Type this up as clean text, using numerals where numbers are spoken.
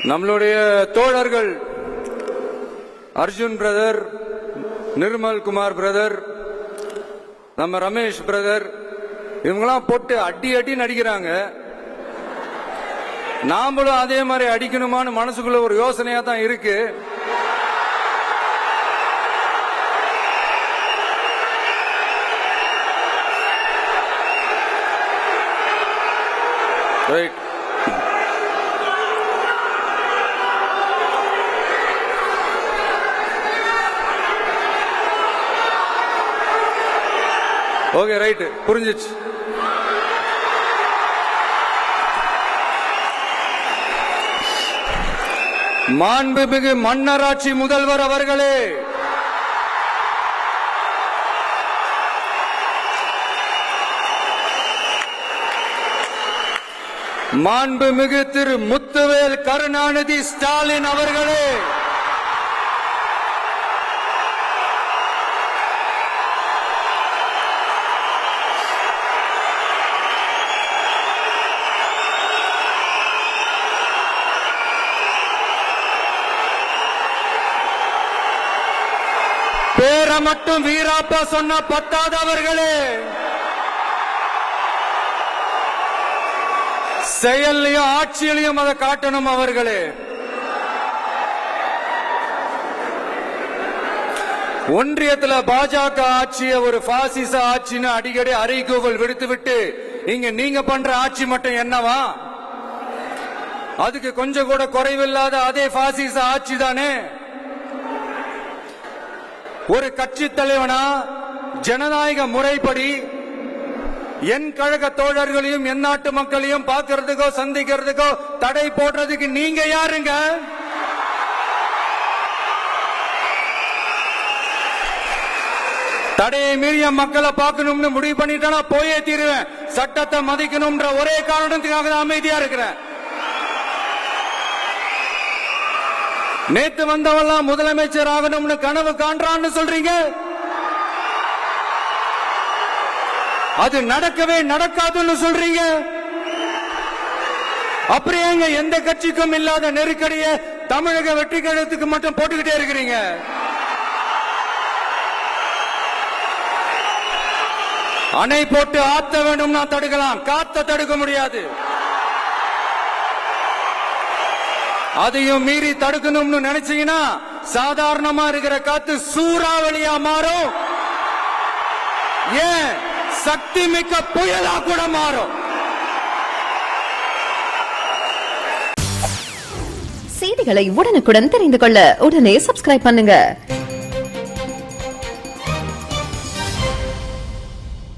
நம்மளுடைய தோழர்கள் Arjun brother, Nirmal Kumar brother, நம்ம ரமேஷ் பிரதர், இவங்கெல்லாம் போட்டு அடி அடி நடிக்கிறாங்க. நாமளும் அதே மாதிரி அடிக்கணுமான்னு மனசுக்குள்ள ஒரு யோசனையா தான் இருக்கு. ரைட். ஓகே, ரைட், புரிஞ்சிச்சு. மாண்புமிகு மன்னராட்சி முதல்வர் அவர்களே, மாண்புமிகு திரு முத்துவேல் கருணாநிதி ஸ்டாலின் அவர்களே, பேரை மட்டும் வீராப்பா சொன்ன பத்தாதவர்களே, செயல்லையும் ஆட்சியிலையும் அதை காட்டணும் அவர்களே. ஒன்றியத்துல பாஜக ஆட்சிய ஒரு பாசிச ஆட்சின்னு அடிக்கடி அறைகூவல் விடுத்துவிட்டு இங்க நீங்க பண்ற ஆட்சி மட்டும் என்னவா? அதுக்கு கொஞ்சம் கூட குறைவில்லாத அதே பாசிச ஆட்சி தானே. ஒரு கட்சி தலைவனா ஜனநாயக முறைப்படி என் கழக தோழர்களையும் என் நாட்டு மக்களையும் பார்க்கறதுக்கோ சந்திக்கிறதுக்கோ தடை போடுறதுக்கு நீங்க யாருங்க? தடையை மீறிய மக்களை பார்க்கணும்னு முடிவு பண்ணிட்டா போயே தீருவேன். சட்டத்தை மதிக்கணும்ன்ற ஒரே காரணத்துக்காக தான் அமைதியா இருக்கிறேன். நேத்து வந்தவெல்லாம் முதலமைச்சர் ஆகணும்னு கனவு காண்றான்னு சொல்றீங்க. அது நடக்கவே நடக்காதுன்னு சொல்றீங்க. அப்படியே எந்த கட்சிக்கும் இல்லாத நெருக்கடியை தமிழக வெற்றி கழகத்துக்கு மட்டும் போட்டுக்கிட்டே இருக்கிறீங்க. அணை போட்டு ஆத்த வேண்டும்னா தடுக்கலாம், காத்த தடுக்க முடியாது. அதையும் மீறி தடுக்கணும்னு நினைச்சீங்கன்னா சாதாரணமா இருக்கிற காத்து சூறாவளியா மாறும். ஏன் சக்தி மிக்க புயலா கூட மாறும். செய்திகளை உடனுக்குடன் தெரிந்து கொள்ள உடனே சப்ஸ்கிரைப் பண்ணுங்க.